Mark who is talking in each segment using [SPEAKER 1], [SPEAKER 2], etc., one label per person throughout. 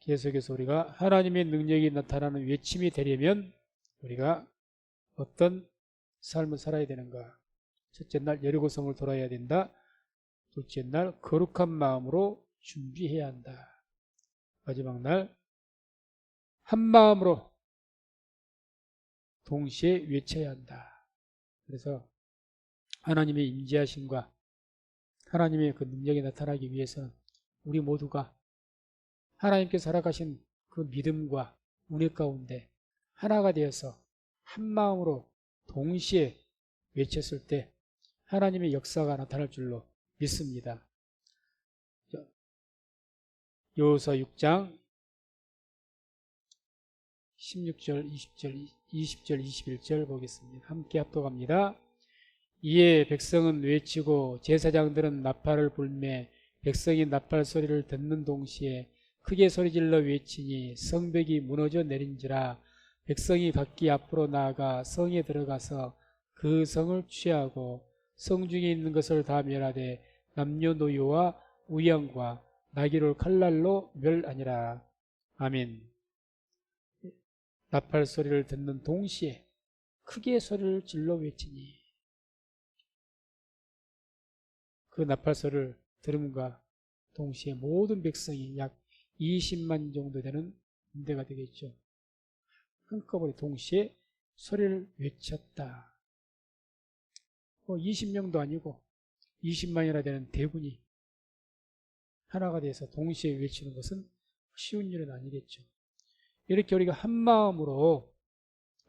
[SPEAKER 1] 계속해서 우리가 하나님의 능력이 나타나는 외침이 되려면 우리가 어떤 삶을 살아야 되는가? 첫째 날 여리고성을 돌아야 된다. 둘째 날 거룩한 마음으로 준비해야 한다. 마지막 날 한 마음으로 동시에 외쳐야 한다. 그래서 하나님의 임재하심과 하나님의 그 능력이 나타나기 위해서는 우리 모두가 하나님께서 허락하신 그 믿음과 은혜 가운데 하나가 되어서 한 마음으로 동시에 외쳤을 때 하나님의 역사가 나타날 줄로 믿습니다. 요호수아 6장 16절, 20절, 21절 보겠습니다. 함께 합독합니다. 이에 백성은 외치고 제사장들은 나팔을 불매 백성이 나팔 소리를 듣는 동시에 크게 소리질러 외치니 성벽이 무너져 내린지라. 백성이 각기 앞으로 나아가 성에 들어가서 그 성을 취하고 성중에 있는 것을 다 멸하되 남녀노소와 우양과 나귀를 칼날로 멸하니라. 아멘. 나팔 소리를 듣는 동시에 크게 소리를 질러 외치니, 그 나팔 소리를 들음과 동시에 모든 백성이 약 20만 정도 되는 군대가 되겠죠. 한꺼번에 동시에 소리를 외쳤다. 20명도 아니고 20만이나 되는 대군이 하나가 돼서 동시에 외치는 것은 쉬운 일은 아니겠죠. 이렇게 우리가 한 마음으로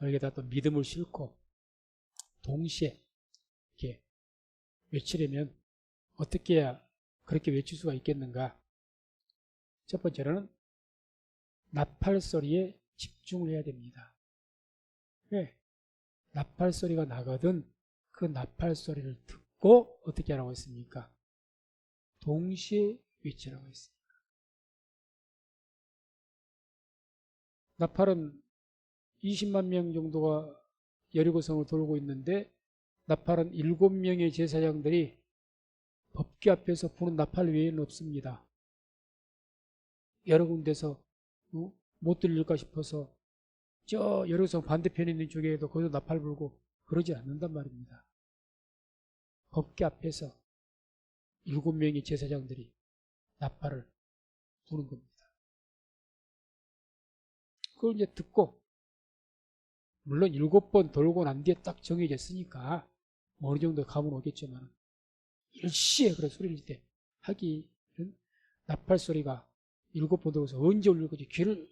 [SPEAKER 1] 여기다 또 믿음을 싣고 동시에 이렇게 외치려면 어떻게 해야 그렇게 외칠 수가 있겠는가? 첫 번째로는 나팔 소리에 집중을 해야 됩니다. 왜? 나팔 소리가 나거든 그 나팔 소리를 듣고 어떻게 하라고 했습니까? 동시에 외치라고 했습니다. 나팔은 20만 명 정도가 여리고성을 돌고 있는데 나팔은 7명의 제사장들이 법궤 앞에서 부는 나팔 외에는 없습니다. 여러 군데서 못 들릴까 싶어서 저 여리고성 반대편에 있는 쪽에도 거기서 나팔 불고 그러지 않는단 말입니다. 법궤 앞에서 7명의 제사장들이 나팔을 부는 겁니다. 그걸 이제 듣고, 물론 7번 돌고 난 뒤에 딱 정해졌으니까 어느 정도 감은 오겠지만 일시에 그런 소리를 때 하기는 나팔 소리가 7번 돌고서 언제 울릴 건지 귀를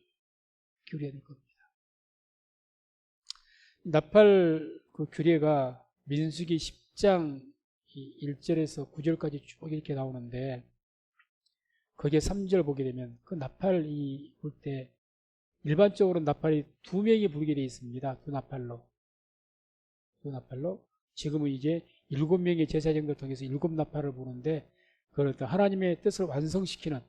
[SPEAKER 1] 기울여야 될 겁니다. 나팔 그 규례가 민수기 10장 1절에서 9절까지 쭉 이렇게 나오는데, 거기에 3절 보게 되면 그 나팔 불 때 일반적으로 나팔이 2명이 불게 되어 있습니다. 두 나팔로. 지금은 이제 7명의 제사장들 통해서 7나팔을 부는데, 그걸 하나님의 뜻을 완성시키는,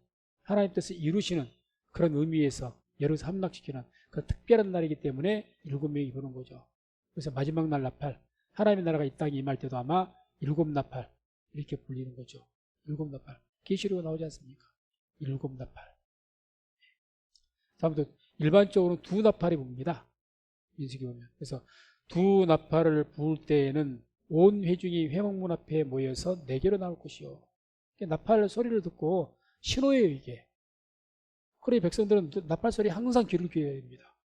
[SPEAKER 1] 하나님의 뜻을 이루시는 그런 의미에서 여기서 함락시키는 그 특별한 날이기 때문에 7명이 부는 거죠. 그래서 마지막 날 나팔, 하나님의 나라가 이 땅에 임할 때도 아마 7나팔 이렇게 불리는 거죠. 7나팔. 계시록에 나오지 않습니까? 7나팔. 다음부터 일반적으로 2나팔이 붑니다. 민수기 보면. 그래서 2나팔을 부을 때에는 온 회중이 회막문 앞에 모여서 내게로 나올 것이요. 나팔 소리를 듣고 신호예요, 이게. 그래 백성들은 나팔 소리 항상 귀를 기울여야 됩니다.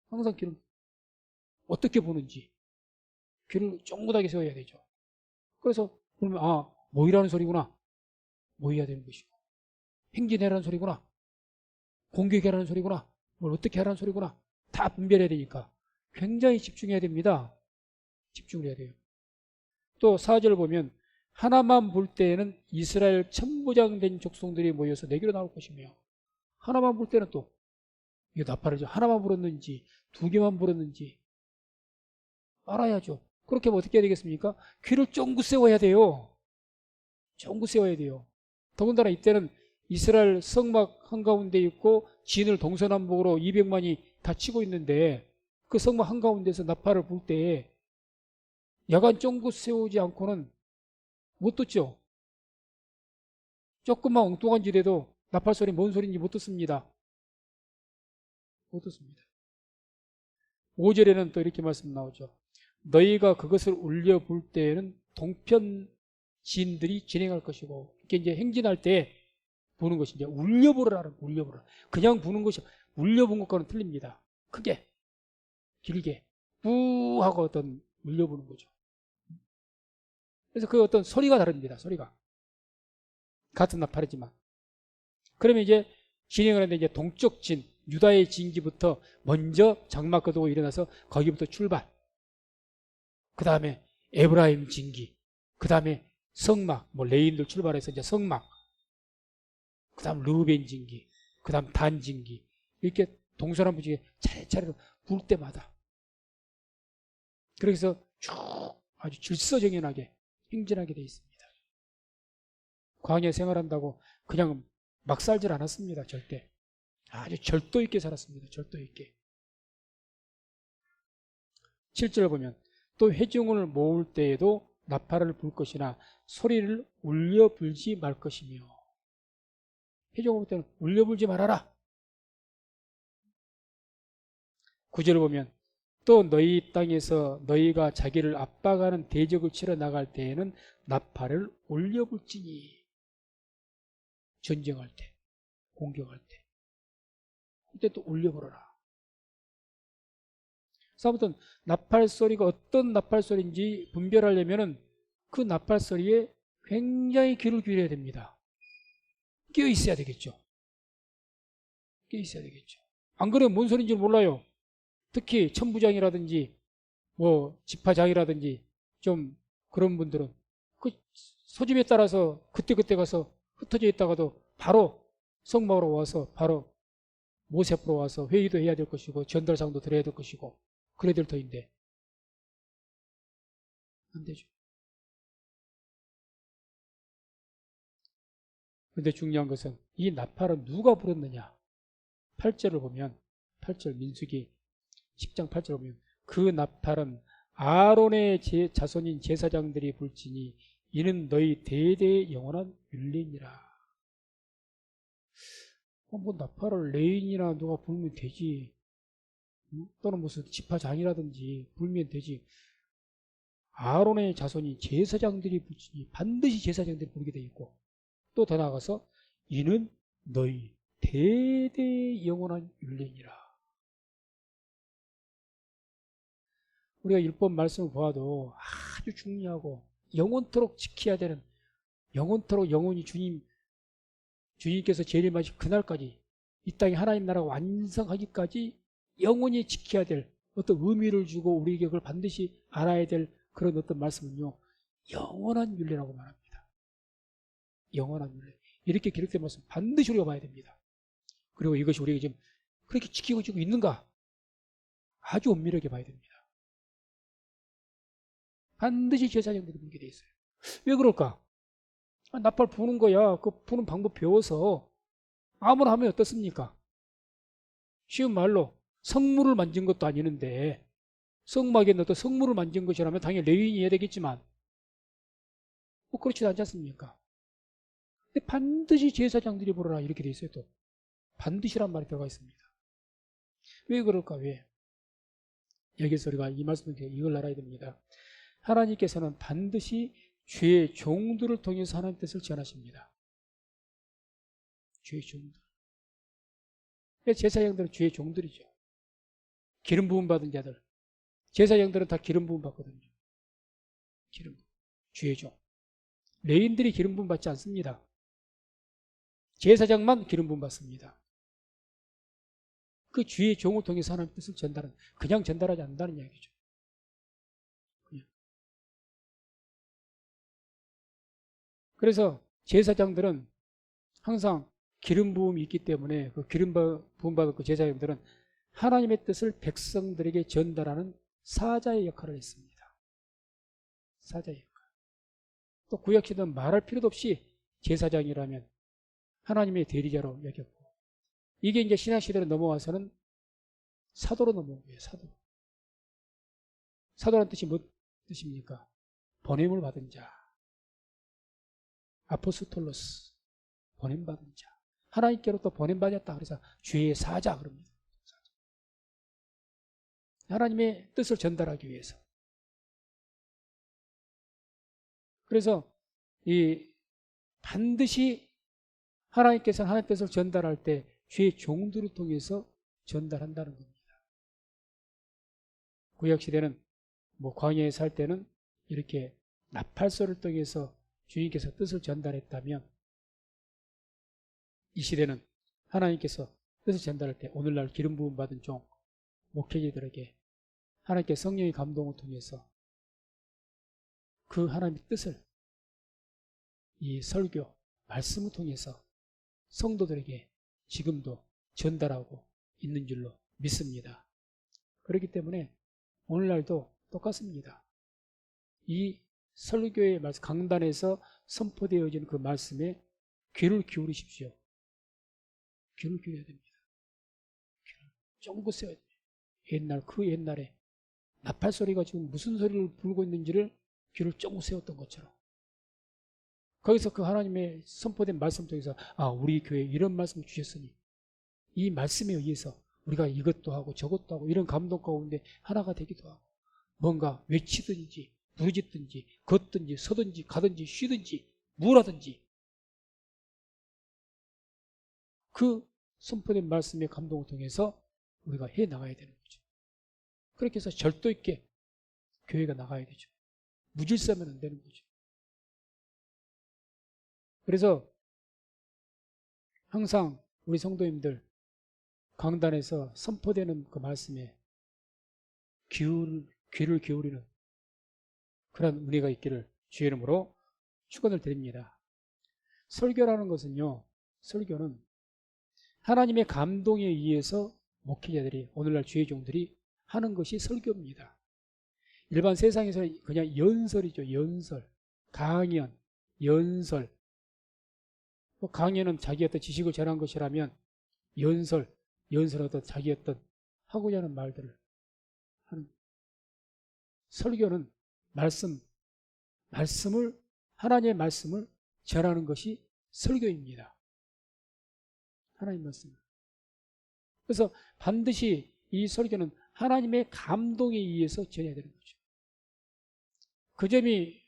[SPEAKER 1] 항상 귀를 어떻게 보는지 귀를 쫑긋하게 세워야 되죠. 그래서 그러면 모이라는 소리구나. 모여야 되는 것이고, 행진해라는 소리구나. 공격해라는 소리구나. 뭘 어떻게 하라는 소리구나. 다 분별해야 되니까 굉장히 집중해야 됩니다. 집중을 해야 돼요. 또 4절 보면 하나만 불 때에는 이스라엘 천부장된 족속들이 모여서 내게로 나올 것이며, 하나만 불 때는 또 이게 나팔을 하나만 불었는지 2개만 불었는지 알아야죠. 그렇게 하면 어떻게 해야 되겠습니까? 귀를 쫑긋 세워야 돼요. 쫑긋 세워야 돼요. 더군다나 이때는 이스라엘 성막 한가운데 있고 진을 동서남북으로 200만이 다 치고 있는데, 그 성막 한가운데서 나팔을 불 때 야간 쫑긋 세우지 않고는 못 듣죠. 조금만 엉뚱한 짓에도 나팔 소리 뭔 소리인지 못 듣습니다. 못 듣습니다. 5절에는 또 이렇게 말씀 나오죠. 너희가 그것을 울려 불 때에는 동편 지인들이 진행할 것이고, 이게 이제 행진할 때 부는 것이 이제 울려 부르라는, 울려 부르라. 그냥 부는 것이 울려 본 것과는 틀립니다. 크게, 길게, 우 하고 어떤 울려 부는 거죠. 그래서 그 어떤 소리가 다릅니다. 소리가 같은 나팔이지만. 그러면 이제 진행을 하는데 이제 동쪽 진, 유다의 진기부터 먼저 장막 거두고 일어나서 거기부터 출발. 그 다음에 에브라임 진기, 그 다음에 성막, 뭐 레인들 출발해서 이제 성막, 그 다음 르우벤 진기, 그 다음 단 진기, 이렇게 동서남북에 차례차례로 불 때마다. 그래서 쭉 아주 질서정연하게 행진하게 되어 있습니다. 광야 생활한다고 그냥 막 살질 않았습니다. 절대. 아주 절도 있게 살았습니다. 절도 있게. 7절 보면 또 회중을 모을 때에도 나팔을 불 것이나 소리를 울려 불지 말 것이며. 회중을 모을 때는 울려 불지 말아라. 9절을 보면 또 너희 땅에서 너희가 자기를 압박하는 대적을 치러 나갈 때에는 나팔을 울려 불지니. 전쟁할 때, 공격할 때, 그때 또 울려버려라. 그래서 아무튼 나팔 소리가 어떤 나팔 소리인지 분별하려면은 그 나팔 소리에 굉장히 귀를 기울여야 됩니다. 끼어 있어야 되겠죠. 끼어 있어야 되겠죠. 안 그러면 뭔 소리인지 몰라요. 특히 천부장이라든지 뭐 지파장이라든지 좀 그런 분들은 그 소집에 따라서 그때그때 가서 흩어져 있다가도 바로 성막으로 와서 바로 모세 앞으로 와서 회의도 해야 될 것이고 전달상도 드려야 될 것이고 그래야 될 터인데 안 되죠. 그런데 중요한 것은 이 나팔은 누가 불었느냐. 8절을 보면 8절 민수기 10장 8절을 보면 그 나팔은 아론의 자손인 제사장들이 불지니 이는 너희 대대의 영원한 율례니라. 뭐 나팔을 레인이나 누가 불면 되지. 또는 무슨 지파장이라든지 불면 되지. 아론의 자손이 제사장들이 불지니 반드시 제사장들이 불게 돼 있고 또 더 나아가서 이는 너희 대대의 영원한 율례니라. 우리가 율법 말씀을 보아도 아주 중요하고 영원토록 지켜야 되는, 영원토록 영원히 주님께서 재림하실 그날까지 이 땅에 하나님 나라가 완성하기까지 영원히 지켜야 될 어떤 의미를 주고 우리에게 그걸 반드시 알아야 될 그런 어떤 말씀은요, 영원한 율례라고 말합니다. 영원한 율례. 이렇게 기록된 말씀 반드시 우리가 봐야 됩니다. 그리고 이것이 우리가 지금 그렇게 지키고 있는가? 아주 엄밀하게 봐야 됩니다. 반드시 제사장들이 불게 돼 있어요. 왜 그럴까? 나팔 부는 거야. 그 부는 방법 배워서 아무나 하면 어떻습니까? 쉬운 말로 성물을 만진 것도 아니는데 성막에 넣어도 성물을 만진 것이라면 당연히 레위인이 해야 되겠지만 뭐 그렇지도 않지 않습니까? 근데 반드시 제사장들이 부르라 이렇게 돼 있어요. 또 반드시란 말이 들어가 있습니다. 왜 그럴까? 왜? 여기서 우리가 이 말씀을 이걸 알아야 됩니다. 하나님께서는 반드시 죄의 종들을 통해서 하나님 뜻을 전하십니다. 죄의 종들. 제사장들은 죄의 종들이죠. 기름 부음 받은 자들. 제사장들은 다 기름 부음 받거든요. 기름 부음. 죄의 종. 레인들이 기름 부음 받지 않습니다. 제사장만 기름 부음 받습니다. 그 주의 종을 통해서 하나님 뜻을 전달하는, 그냥 전달하지 않는다는 이야기죠. 그냥. 그래서 제사장들은 항상 기름 부음이 있기 때문에 그 기름 부음 받은 그 제사장들은 하나님의 뜻을 백성들에게 전달하는 사자의 역할을 했습니다. 사자의 역할. 또 구약시대는 말할 필요도 없이 제사장이라면 하나님의 대리자로 여겼고, 이게 이제 신약시대로 넘어와서는 사도로 넘어온 거예요. 사도. 사도라는 뜻이 무슨 뜻입니까? 보냄을 받은 자. 아포스톨로스. 보냄받은 자. 하나님께로부터 보냄받았다. 그래서 주의 사자 그럽니다. 하나님의 뜻을 전달하기 위해서. 그래서 이 반드시 하나님께서는 하나님의 뜻을 전달할 때 주의 종들을 통해서 전달한다는 겁니다. 구약시대는 광야에 살 때는 이렇게 나팔소를 통해서 주님께서 뜻을 전달했다면 이 시대는 하나님께서 뜻을 전달할 때 오늘날 기름 부음 받은 종 목회자들에게 하나님께 성령의 감동을 통해서 그 하나님의 뜻을 이 설교, 말씀을 통해서 성도들에게 지금도 전달하고 있는 줄로 믿습니다. 그렇기 때문에 오늘날도 똑같습니다. 이 설교의 말씀, 강단에서 선포되어진 그 말씀에 귀를 기울이십시오. 귀를 기울여야 됩니다. 귀를 쫑긋 세워야 됩니다. 그 옛날에 나팔 소리가 지금 무슨 소리를 불고 있는지를 귀를 쫑긋 세웠던 것처럼 거기서 그 하나님의 선포된 말씀 통해서 우리 교회에 이런 말씀을 주셨으니 이 말씀에 의해서 우리가 이것도 하고 저것도 하고 이런 감동 가운데 하나가 되기도 하고 뭔가 외치든지 부르짖든지 걷든지 서든지 가든지 쉬든지 뭘 하든지 그 선포된 말씀의 감동을 통해서 우리가 해나가야 되는 거죠. 그렇게 해서 절도 있게 교회가 나가야 되죠. 무질서면 안 되는 거죠. 그래서 항상 우리 성도님들 강단에서 선포되는 그 말씀에 귀를 기울이는 그런 은혜가 있기를 주의 이름으로 축원을 드립니다. 설교라는 것은요, 설교는 하나님의 감동에 의해서 목회자들이 오늘날 주의 종들이 하는 것이 설교입니다. 일반 세상에서 그냥 연설이죠. 연설, 강연, 연설. 강연은 자기 어떤 지식을 전한 것이라면 연설은 자기 어떤 하고자 하는 말들을 하는. 설교는 하나님의 말씀을 전하는 것이 설교입니다. 하나님 말씀. 그래서 반드시 이 설교는 하나님의 감동에 의해서 전해야 되는 거죠. 그 점이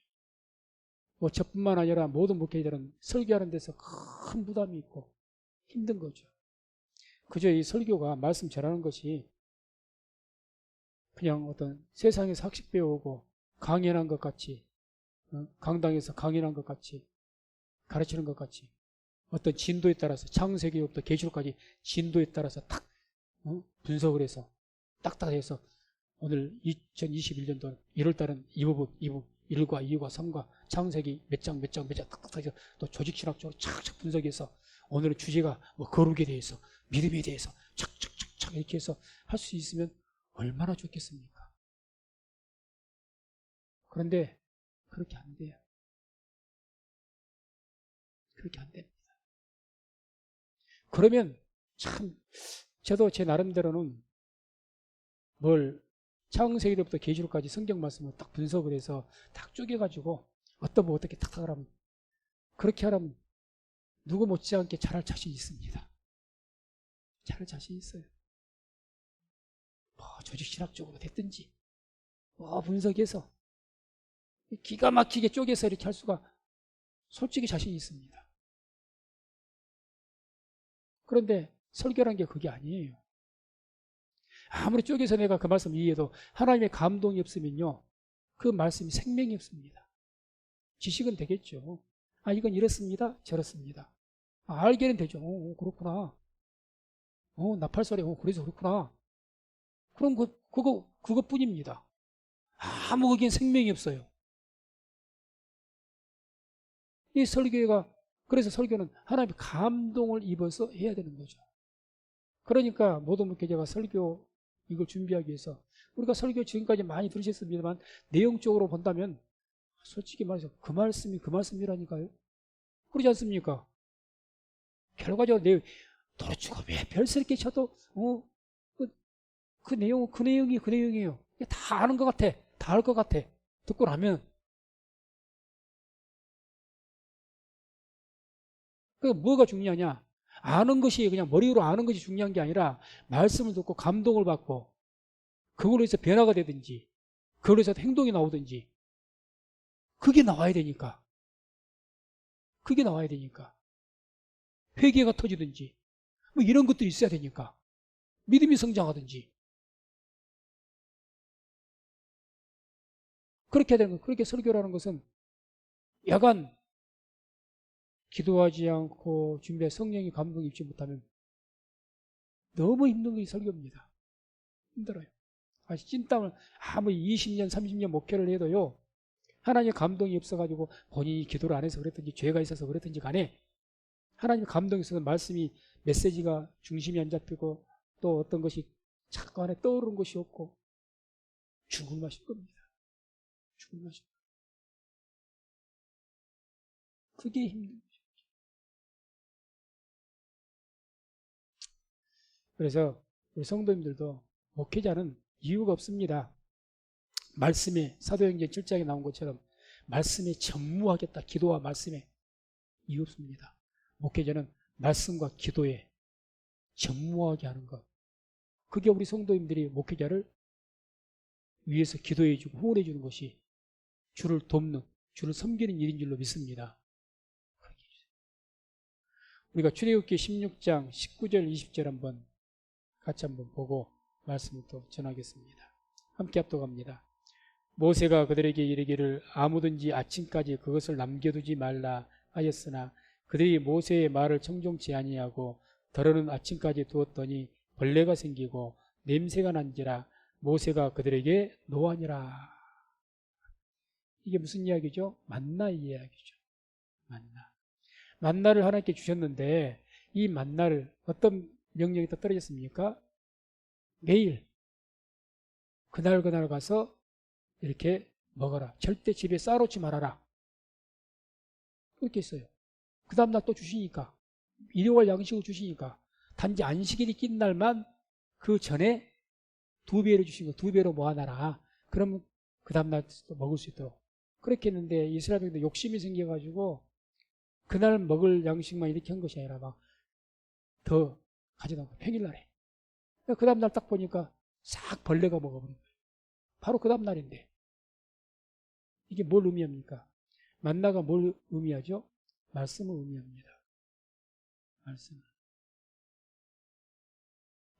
[SPEAKER 1] 저뿐만 아니라 모든 목회자들은 설교하는 데서 큰 부담이 있고 힘든 거죠. 그저 이 설교가 말씀 전하는 것이 그냥 어떤 세상에서 학식 배우고 강연한 것 같이 강당에서 강연한 것 같이 가르치는 것 같이 어떤 진도에 따라서 창세기부터 계시록까지 진도에 따라서 딱 분석을 해서 딱딱해서 오늘 2021년도 1월달은 이 부분 1과 2과 3과 창세기 몇 장 딱딱해서 또 조직신학적으로 착착 분석해서 오늘은 주제가 거룩에 대해서 믿음에 대해서 착착착착 이렇게 해서 할 수 있으면 얼마나 좋겠습니까? 그런데 그렇게 안 돼요. 그렇게 안 됩니다. 그러면 참 저도 제 나름대로는 창세기로부터 계시록까지 성경 말씀을 딱 분석을 해서 딱 쪼개가지고 어떻게 탁 하라면 그렇게 하라면 누구 못지않게 잘할 자신 있습니다. 잘할 자신 있어요. 조직신학적으로 됐든지 분석해서 기가 막히게 쪼개서 이렇게 할 수가 솔직히 자신 있습니다. 그런데 설교란 게 그게 아니에요. 아무리 쪼개서 내가 그 말씀 이해해도 하나님의 감동이 없으면요 그 말씀이 생명이 없습니다. 지식은 되겠죠. 이건 이렇습니다 저렇습니다. 알게는 되죠. 그렇구나. 나팔소리 그래서 그렇구나. 그럼 그것뿐입니다. 아무 거기엔 생명이 없어요. 이 설교가 그래서 설교는 하나님의 감동을 입어서 해야 되는 거죠. 그러니까 모든 목회자가 설교 이걸 준비하기 위해서 우리가 설교 지금까지 많이 들으셨습니다만 내용적으로 본다면 솔직히 말해서 그 말씀이 그 말씀이라니까요. 그러지 않습니까? 결과적으로 도대체가 왜 별스럽게 쳐도 그 내용이 그 내용이에요. 다 아는 것 같아. 다 알 것 같아. 듣고 나면 그 뭐가 중요하냐? 아는 것이 그냥 머리로 아는 것이 중요한 게 아니라 말씀을 듣고 감동을 받고 그걸로 해서 변화가 되든지 그걸로 해서 행동이 나오든지 그게 나와야 되니까. 그게 나와야 되니까. 회개가 터지든지 뭐 이런 것들이 있어야 되니까. 믿음이 성장하든지. 그렇게 해야 되는 거. 그렇게 설교라는 것은 야간 기도하지 않고 준비해 성령의 감동 입지 못하면 너무 힘든 게 설교입니다. 힘들어요. 아주 찐땀을 아무리 20년, 30년 목회를 해도요. 하나님의 감동이 없어가지고 본인이 기도를 안 해서 그랬든지 죄가 있어서 그랬든지 간에 하나님의 감동이 있어서 말씀이 메시지가 중심이 안 잡히고 또 어떤 것이 자꾸 안에 떠오르는 것이 없고 죽을 맛일 겁니다. 죽을 맛일 겁니다. 그게 힘든 거죠. 그래서 우리 성도님들도 목회자는 이유가 없습니다. 말씀에 사도행전 7장에 나온 것처럼 말씀에 전무하겠다. 기도와 말씀에 이유 없습니다. 목회자는 말씀과 기도에 전무하게 하는 것. 그게 우리 성도님들이 목회자를 위해서 기도해 주고 후원해 주는 것이 주를 돕는, 주를 섬기는 일인 줄로 믿습니다. 우리가 출애굽기 16장 19절 20절 한번 같이 한번 보고 말씀을 또 전하겠습니다. 함께 합독합니다. 모세가 그들에게 이르기를 아무든지 아침까지 그것을 남겨두지 말라 하였으나 그들이 모세의 말을 청종치 아니하고 더러는 아침까지 두었더니 벌레가 생기고 냄새가 난지라 모세가 그들에게 노하니라. 이게 무슨 이야기죠? 만나 이야기죠. 만나. 만나를 하나님께 주셨는데 이 만나를 어떤 명령이 또 떨어졌습니까? 매일 그날 가서 이렇게 먹어라. 절대 집에 쌓아놓지 말아라. 그렇게 했어요. 그 다음날 또 주시니까 일용할 양식을 주시니까 단지 안식일이 낀 날만 그 전에 2배로 주신 거 2배로 모아놔라. 그러면 그 다음날 또 먹을 수 있도록 그렇게 했는데 이스라엘 백성들 욕심이 생겨가지고 그날 먹을 양식만 이렇게 한 것이 아니라 막 더 가져다 놓고 평일날에 그 다음날 딱 보니까 싹 벌레가 먹어버린 거예요. 바로 그 다음날인데 이게 뭘 의미합니까? 만나가 뭘 의미하죠? 말씀을 의미합니다.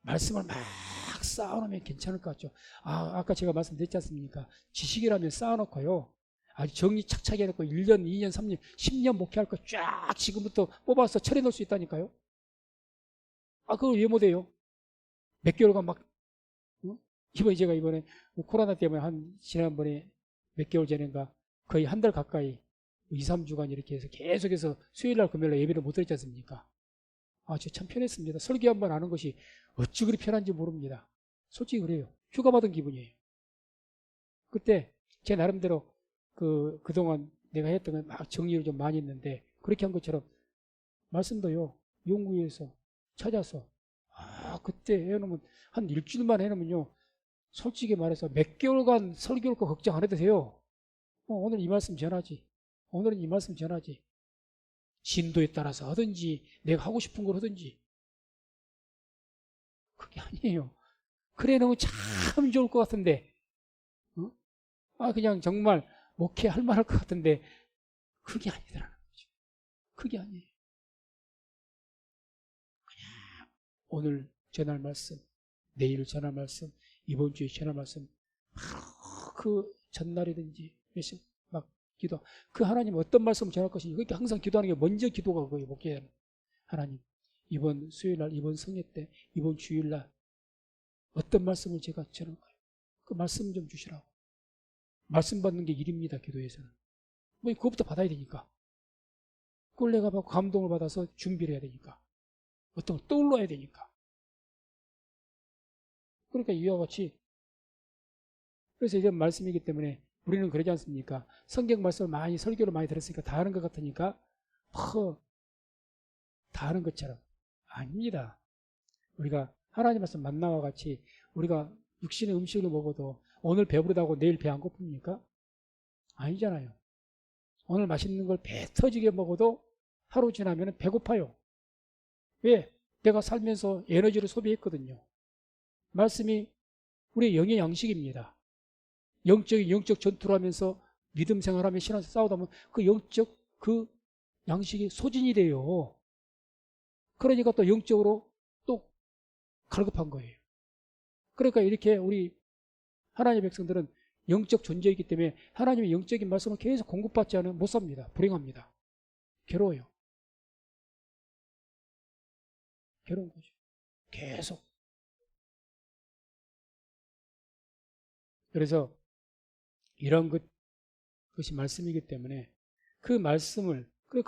[SPEAKER 1] 말씀을 막 쌓아놓으면 괜찮을 것 같죠. 아까 제가 말씀드렸지 않습니까? 지식이라면 쌓아놓고요. 아주 정리 착착 해놓고 1년, 2년, 3년, 10년 목회할 거 쫙 지금부터 뽑아서 처리해놓을 수 있다니까요. 그걸 왜 못해요? 몇 개월간 막, 제가 이번에 코로나 때문에 지난번에 몇 개월 전인가 거의 한 달 가까이 2, 3주간 이렇게 해서 계속해서 수요일날 금요일날 예배를 못 드렸지 않습니까? 저 참 편했습니다. 설교 한번 하는 것이 어찌 그리 편한지 모릅니다. 솔직히 그래요. 휴가 받은 기분이에요. 그때 제 나름대로 그동안 내가 했던 건 막 정리를 좀 많이 했는데 그렇게 한 것처럼 말씀도요. 연구해서 찾아서 그때 해놓으면 한 일주일만 해놓으면요. 솔직히 말해서 몇 개월간 설교할 거 걱정 안 해도 돼요. 오늘 이 말씀 전하지. 오늘은 이 말씀 전하지. 진도에 따라서 하든지 내가 하고 싶은 걸 하든지 그게 아니에요. 그래 놓으면 참 좋을 것 같은데 그냥 정말 목회할 만할 것 같은데 그게 아니더라는 거죠. 그게 아니에요. 그냥 오늘 전할 말씀, 내일 전할 말씀, 이번 주에 전할 말씀 바로 그 전날이든지 막 기도. 그 하나님 어떤 말씀을 전할 것인지 그렇게 항상 기도하는 게 먼저 기도가 그거예요. 목회는 하나님 이번 수요일날, 이번 성회 때, 이번 주일날 어떤 말씀을 제가 전할까요? 그 말씀 좀 주시라고. 말씀 받는 게 일입니다. 기도에서는. 그것부터 받아야 되니까. 그걸 내가 감동을 받아서 준비를 해야 되니까. 어떤 걸 떠올려야 되니까. 그러니까 이와 같이 그래서 이런 말씀이기 때문에 우리는 그러지 않습니까? 성경 말씀을 많이 설교를 많이 들었으니까 다 아는 것 같으니까 다 아는 것처럼 아닙니다. 우리가 하나님 말씀 만나와 같이 우리가 육신의 음식을 먹어도 오늘 배부르다고 내일 배 안 고픕니까? 아니잖아요. 오늘 맛있는 걸 배 터지게 먹어도 하루 지나면 배고파요. 왜? 내가 살면서 에너지를 소비했거든요. 말씀이 우리의 영의 양식입니다. 영적 전투를 하면서 믿음 생활하며 신앙 싸우다 보면 그 영적 그 양식이 소진이 돼요. 그러니까 또 영적으로 또 갈급한 거예요. 그러니까 이렇게 우리 하나님의 백성들은 영적 존재이기 때문에 하나님의 영적인 말씀을 계속 공급받지 않으면 못 삽니다. 불행합니다. 괴로워요. 괴로운 거죠. 계속. 그래서 이런 것이 말씀이기 때문에 그 말씀을 그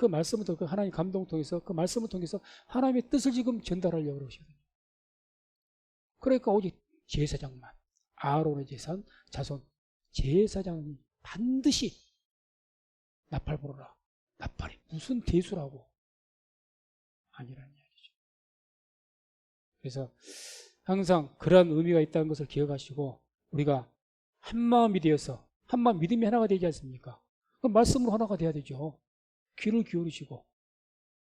[SPEAKER 1] 하나님 감동을 통해서 그 말씀을 통해서 하나님의 뜻을 지금 전달하려고 그러시거든요. 그러니까 오직 제사장만 아론의 자손 제사장이 반드시 나팔 불어라. 나팔이 무슨 대수라고 아니라는 이야기죠. 그래서 항상 그러한 의미가 있다는 것을 기억하시고 우리가 한 마음이 되어서 한 마음 믿음이 하나가 되지 않습니까? 그 말씀으로 하나가 돼야 되죠. 귀를 기울이시고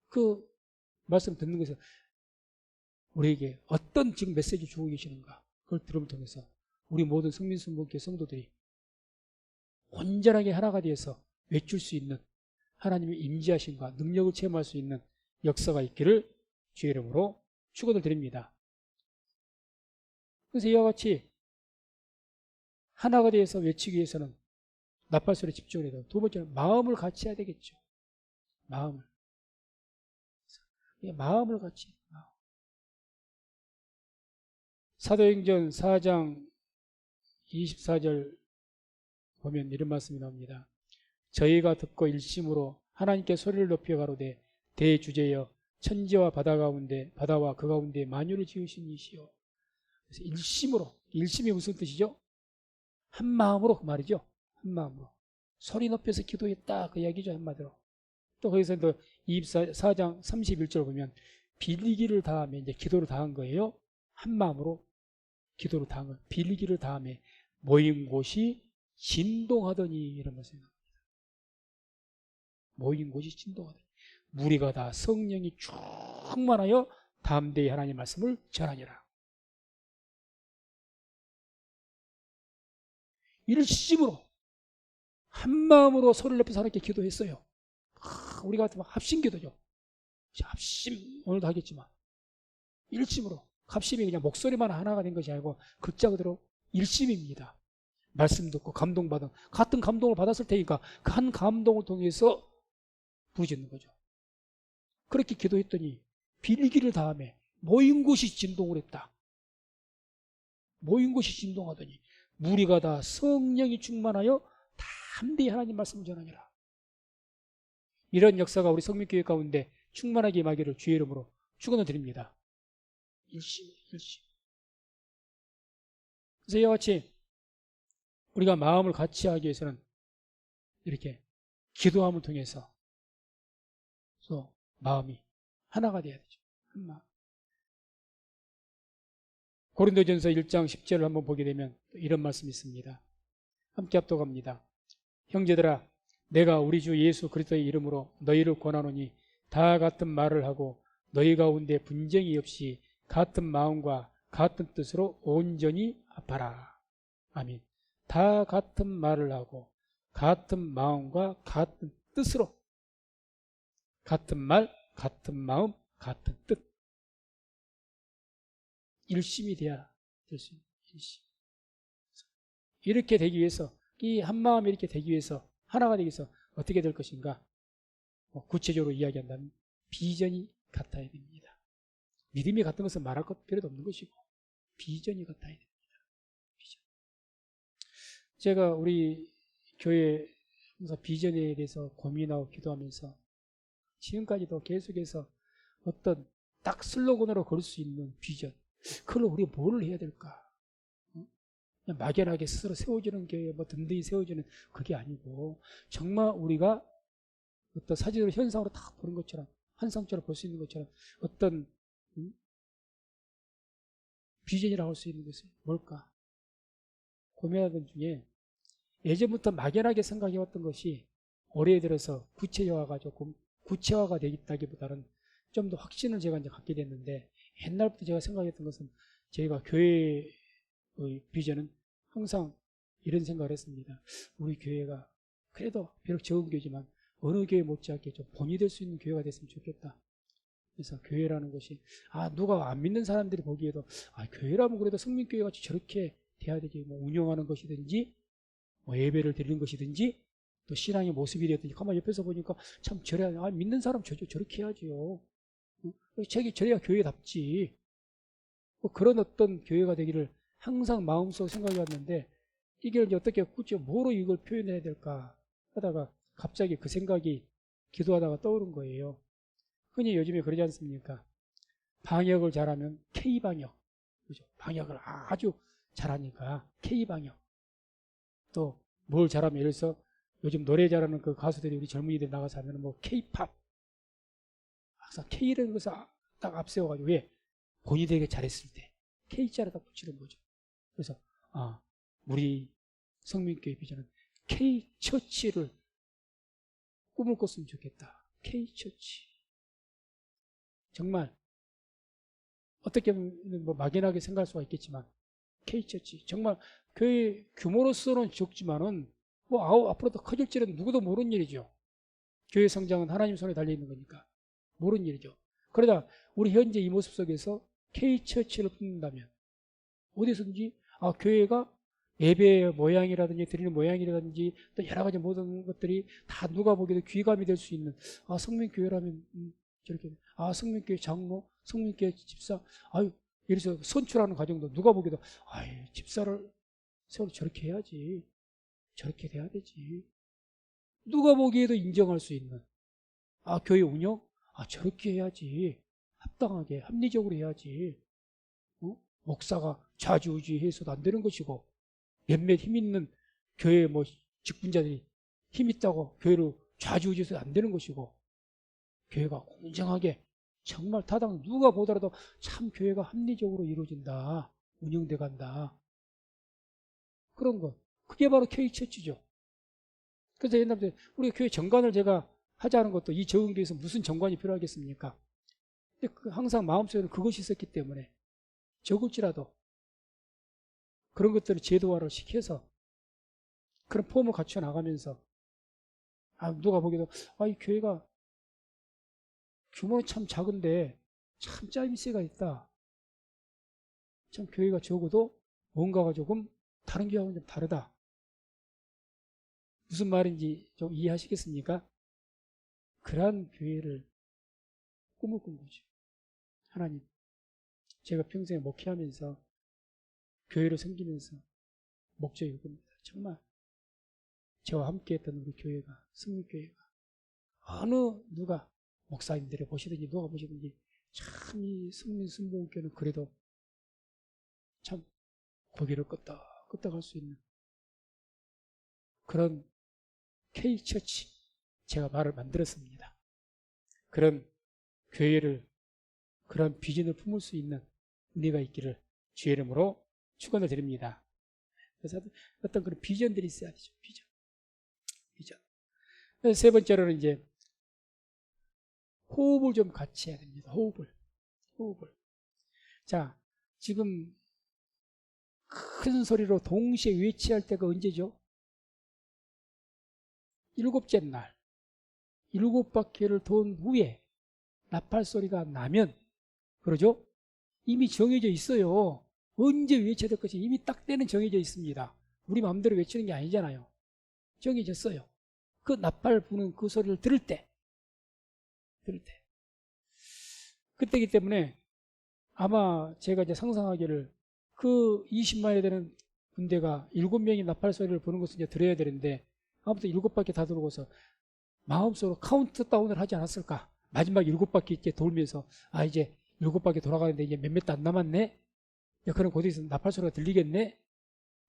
[SPEAKER 1] 그 말씀 듣는 것에서 우리에게 어떤 지금 메시지 주고 계시는가 그걸 들음을 통해서 우리 모든 성민순복교 성도들이 온전하게 하나가 되어서 외칠 수 있는 하나님의 임재하심과 능력을 체험할 수 있는 역사가 있기를 주의 이름으로 축원을 드립니다. 그래서 이와 같이 하나가 되어서 외치기 위해서는 나팔소리에 집중을 해야 되고 두 번째는 마음을 같이 해야 되겠죠. 마음을 같이. 사도행전 4장 24절 보면 이런 말씀이 나옵니다. 저희가 듣고 일심으로 하나님께 소리를 높여 가로되 대주제여 천지와 바다와 그 가운데 만유를 지으신 이시여. 그래서 일심이 무슨 뜻이죠? 한 마음으로 그 말이죠. 한 마음으로 소리 높여서 기도했다 그 이야기죠. 한마디로. 또 거기서 또 24장 31절 보면 빌기를 다하며 이제 기도를 다한 거예요. 한 마음으로 기도를 다한 거예요. 빌기를 다하며 모인 곳이 진동하더니 이런 말씀이 나옵니다. 모인 곳이 진동하더니 무리가 다 성령이 충만하여 담대히 하나님의 말씀을 전하니라. 일심으로 한 마음으로 소리를 높여서 하나님께 기도했어요. 우리가 합심기도죠. 합심 오늘도 하겠지만 일심으로 합심이 그냥 목소리만 하나가 된 것이 아니고 극자 그대로 일심입니다. 말씀 듣고 감동받은 같은 감동을 받았을 테니까 그 한 감동을 통해서 부르짖는 거죠. 그렇게 기도했더니 빌기를 다음에 모인 곳이 진동을 했다. 모인 곳이 진동하더니 무리가 다 성령이 충만하여 담대히 하나님 말씀을 전하니라. 이런 역사가 우리 성민교회 가운데 충만하게 임하기를 주의 이름으로 축원을 드립니다. 일심. 그래서 이와 같이 우리가 마음을 같이 하기 위해서는 이렇게 기도함을 통해서 또 마음이 하나가 돼야 되죠. 한 마음. 고린도전서 1장 10절을 한번 보게 되면 이런 말씀이 있습니다. 함께 합독합니다. 형제들아 내가 우리 주 예수 그리스도의 이름으로 너희를 권하노니 다 같은 말을 하고 너희 가운데 분쟁이 없이 같은 마음과 같은 뜻으로 온전히 합하라. 아멘. 다 같은 말을 하고 같은 마음과 같은 뜻으로 같은 말, 같은 마음, 같은 뜻 일심이 돼야 될 수 있는 일심. 이렇게 되기 위해서 이 한 마음이 이렇게 되기 위해서 하나가 되기 위해서 어떻게 될 것인가 구체적으로 이야기한다면 비전이 같아야 됩니다. 믿음이 같은 것은 말할 것 필요도 없는 것이고 비전이 같아야 됩니다. 비전. 제가 우리 교회 비전에 대해서 고민하고 기도하면서 지금까지도 계속해서 어떤 딱 슬로건으로 걸 수 있는 비전 그걸 우리가 뭘 해야 될까? 그냥 막연하게 스스로 세워주는 게 든든히 세워주는 그게 아니고 정말 우리가 어떤 사진으로 현상으로 딱 보는 것처럼 환상처럼 볼 수 있는 것처럼 어떤 비전이라고 할 수 있는 것이 뭘까? 고민하던 중에 예전부터 막연하게 생각해왔던 것이 올해 들어서 구체화가 되겠다기보다는 좀 더 확신을 제가 이제 갖게 됐는데, 옛날부터 제가 생각했던 것은 저희가 교회의 비전은 항상 이런 생각을 했습니다. 우리 교회가 그래도 비록 적은 교회지만 어느 교회 못지않게 좀 본이 될 수 있는 교회가 됐으면 좋겠다. 그래서 교회라는 것이 누가 안 믿는 사람들이 보기에도 교회라면 그래도 성민교회 같이 저렇게 돼야 되지. 뭐 운영하는 것이든지 뭐 예배를 드리는 것이든지 또 신앙의 모습이 되든지 가만 옆에서 보니까 참 저래야 믿는 사람 저렇게 해야지요. 저래야 교회답지. 뭐 그런 어떤 교회가 되기를 항상 마음속으로 생각해 왔는데, 이게 이제 어떻게 굳이 뭐로 이걸 표현해야 될까 하다가 갑자기 그 생각이 기도하다가 떠오른 거예요. 흔히 요즘에 그러지 않습니까? 방역을 잘하면 K방역. 그죠? 방역을 아주 잘하니까 K방역. 또 뭘 잘하면, 예를 들어서 요즘 노래 잘하는 그 가수들이 우리 젊은이들 나가서 하면 뭐 K팝. 항상 K라는 것을 딱 앞세워가지고, 왜? 본이 되게 잘했을 때 K자를 딱 붙이는 거죠. 그래서 우리 성민교회 비전은 K처치를 꿈을 꿨으면 좋겠다. K처치. 정말 어떻게 보면 뭐 막연하게 생각할 수가 있겠지만 K처치 정말 교회 규모로서는 적지만은 뭐 앞으로 더 커질지는 누구도 모르는 일이죠. 교회 성장은 하나님 손에 달려 있는 거니까 모르는 일이죠. 그러다 우리 현재 이 모습 속에서 K처치를 품는다면 어디서든지 교회가 예배 모양이라든지 드리는 모양이라든지 또 여러 가지 모든 것들이 다 누가 보기에도 귀감이 될 수 있는 성민교회라면 저렇게 성민교회 장로, 성민교회 집사, 예를 들어서 선출하는 과정도 누가 보기에도 집사를 세월을 저렇게 해야지, 저렇게 돼야 되지. 누가 보기에도 인정할 수 있는 교회 운영 저렇게 해야지, 합당하게 합리적으로 해야지. 목사가 좌지우지해서도 안 되는 것이고, 몇몇 힘 있는 교회 뭐 직분자들이 힘 있다고 교회로 좌지우지해서 안 되는 것이고, 교회가 공정하게 정말 타당 누가 보더라도 참 교회가 합리적으로 이루어진다, 운영돼 간다, 그런 것, 그게 바로 K처치죠. 그래서 옛날에 우리 교회 정관을 제가 하자는 것도 이 적은 교회에서 무슨 정관이 필요하겠습니까? 근데 항상 마음속에는 그것이 있었기 때문에 적을지라도 그런 것들을 제도화를 시켜서 그런 폼을 갖춰 나가면서 누가 보기에도 이 교회가 규모는 참 작은데 참 짜임새가 있다. 참 교회가 적어도 뭔가가 조금 다른 교회와는 좀 다르다. 무슨 말인지 좀 이해하시겠습니까? 그러한 교회를 꿈을 꾼 거죠. 하나님, 제가 평생에 목회하면서 교회를 섬기면서 목적이 그겁니다. 정말 저와 함께 했던 우리 교회가, 성민교회가 어느 누가 목사님들이 보시든지 누가 보시든지 참 이 성민순복음교회는 그래도 참 고개를 끄덕끄덕 할 수 있는 그런 K처치, 제가 말을 만들었습니다. 그런 교회를, 그런 비전을 품을 수 있는 은혜가 있기를 주의 이름으로 축원을 드립니다. 그래서 어떤 그런 비전들이 있어야 되죠. 비전. 그래서 세 번째로는 이제 호흡을 좀 같이 해야 됩니다. 호흡을. 자, 지금 큰 소리로 동시에 외치할 때가 언제죠? 일곱째 날, 7바퀴를 돈 후에 나팔 소리가 나면, 그러죠? 이미 정해져 있어요. 언제 외쳐야 될 것이 이미 딱 때는 정해져 있습니다. 우리 마음대로 외치는 게 아니잖아요. 정해졌어요. 그 나팔 부는 그 소리를 들을 때. 그때이기 때문에 아마 제가 이제 상상하기를 그 20만이 되는 군대가 7명이 나팔 소리를 부는 것을 이제 들어야 되는데, 아무튼 7바퀴 다 돌고서 마음속으로 카운트다운을 하지 않았을까? 마지막 7바퀴 이렇게 돌면서 이제 7바퀴 돌아가는데 이제 몇몇도 안 남았네? 그럼 거기서 나팔 소리가 들리겠네?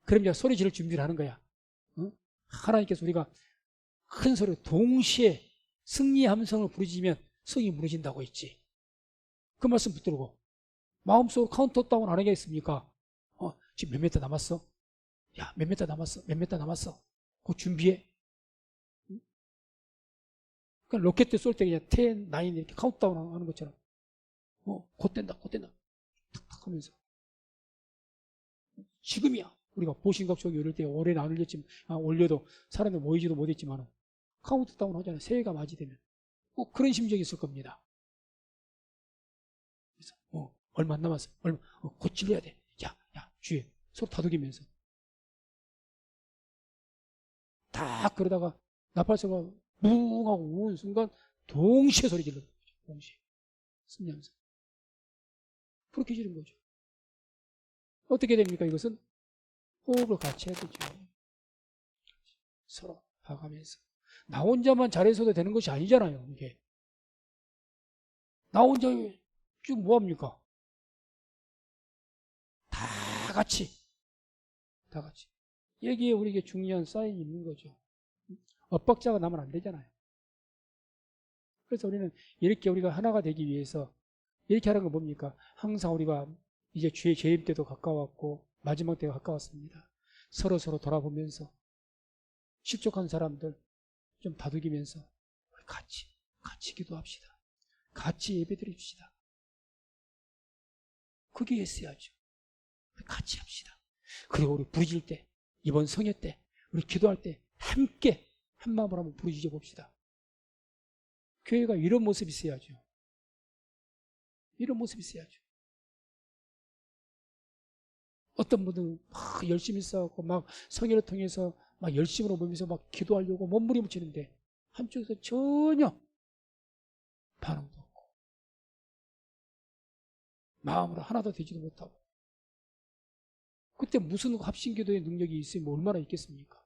[SPEAKER 1] 그럼 이제 소리 지를 준비를 하는 거야. 하나님께서 우리가 큰 소리로 동시에 승리 함성을 부르짖으면 성이 무너진다고 했지. 그 말씀 붙들고 마음속으로 카운트다운 안 하겠습니까? 지금 몇 미터 남았어? 야, 몇 미터 남았어? 몇 미터 남았어? 곧 준비해. 그러니까 로켓 쏠 때 그냥 10, 9 이렇게 카운트다운 하는 것처럼 곧 된다, 곧 된다. 탁탁 하면서. 지금이야. 우리가 보신각 속에 이럴 때 올해는 안 올렸지만, 올려도 사람들 모이지도 못했지만, 카운트다운 하잖아요. 새해가 맞이되면. 그런 심정이 있을 겁니다. 그래서, 얼마 안 남았어. 곧 질러야 돼. 야, 주위에 서로 다독이면서. 딱 그러다가 나팔소가 뭉 하고 우는 순간 동시에 소리 질러요. 동시에. 승리하면서. 그렇게 지른 거죠. 어떻게 됩니까? 이것은 호흡을 같이 해야 되죠. 서로 봐가면서. 나 혼자만 잘해서도 되는 것이 아니잖아요. 이게. 나 혼자 쭉 뭐합니까? 다 같이. 여기에 우리에게 중요한 사인이 있는 거죠. 엇박자가 나면 안 되잖아요. 그래서 우리는 이렇게 우리가 하나가 되기 위해서 이렇게 하는 건 뭡니까? 항상 우리가 이제 주의 재임 때도 가까웠고 마지막 때가 가까웠습니다. 서로 돌아보면서 실족한 사람들 좀 다독이면서 우리 같이 기도합시다. 같이 예배드립시다. 그게 있어야죠. 같이 합시다. 그리고 우리 부르짖을 때, 이번 성회 때, 우리 기도할 때 함께 한 마음으로 한번 부르짖어 봅시다. 교회가 이런 모습이 있어야죠. 이런 모습이 있어야죠. 어떤 분들은 막 열심히 싸우고 막 성회를 통해서 막 열심으로 보면서 막 기도하려고 몸부림치는데 한쪽에서 전혀 반응도 없고 마음으로 하나도 되지도 못하고 그때 무슨 합심기도의 능력이 있으면 얼마나 있겠습니까?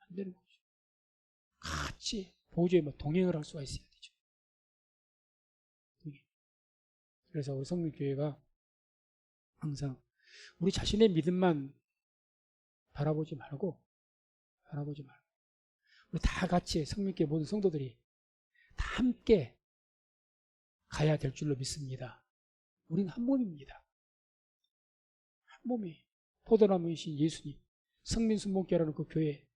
[SPEAKER 1] 안 되는 거죠. 같이 보조에 동행을 할 수가 있어야 되죠. 그래서 우리 성민교회가 항상 우리 자신의 믿음만 바라보지 말고 우리 다 같이 성민교회 모든 성도들이 다 함께 가야 될 줄로 믿습니다. 우리는 한 몸입니다. 한 몸이 포도나무이신 예수님, 성민순복교라는 그 교회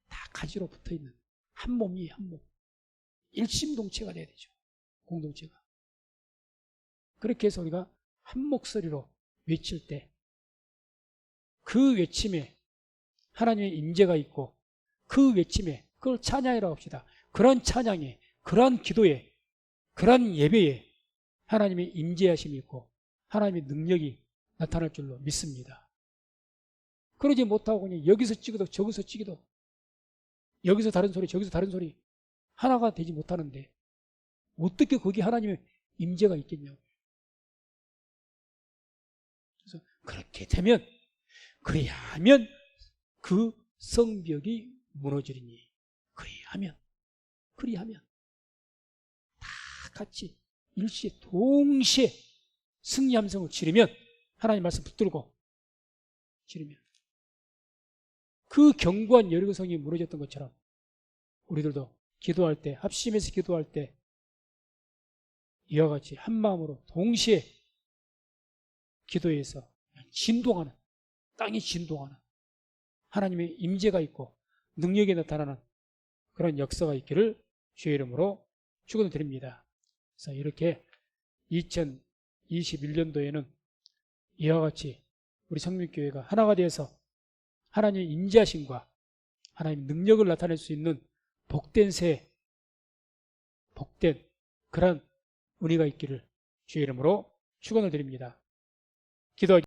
[SPEAKER 1] 다 가지로 붙어있는 한 몸이 한 몸. 일심동체가 돼야 되죠. 공동체가. 그렇게 해서 우리가 한 목소리로 외칠 때 그 외침에 하나님의 임재가 있고 그 외침에 그걸 찬양이라고 합시다. 그런 찬양에, 그런 기도에, 그런 예배에 하나님의 임재하심이 있고 하나님의 능력이 나타날 줄로 믿습니다. 그러지 못하고 그냥 여기서 찍어도 저기서 찍어도 여기서 다른 소리 저기서 다른 소리 하나가 되지 못하는데 어떻게 거기 하나님의 임재가 있겠냐고. 그래서 그렇게 되면 그리하면 그 성벽이 무너지리니 그리하면 다 같이 일시에 동시에 승리 함성을 지르면 하나님 말씀 붙들고 지르면 그 견고한 여리고성이 무너졌던 것처럼 우리들도 기도할 때 합심해서 기도할 때 이와 같이 한 마음으로 동시에 기도해서 진동하는 땅이 진동하는 하나님의 임재가 있고 능력이 나타나는 그런 역사가 있기를 주의 이름으로 축원을 드립니다. 그래서 이렇게 2021년도에는 이와 같이 우리 성민교회가 하나가 되어서 하나님의 임재하심과 하나님의 능력을 나타낼 수 있는 복된 새해, 복된 그런 은혜가 있기를 주의 이름으로 축원을 드립니다. 기도하겠습니다.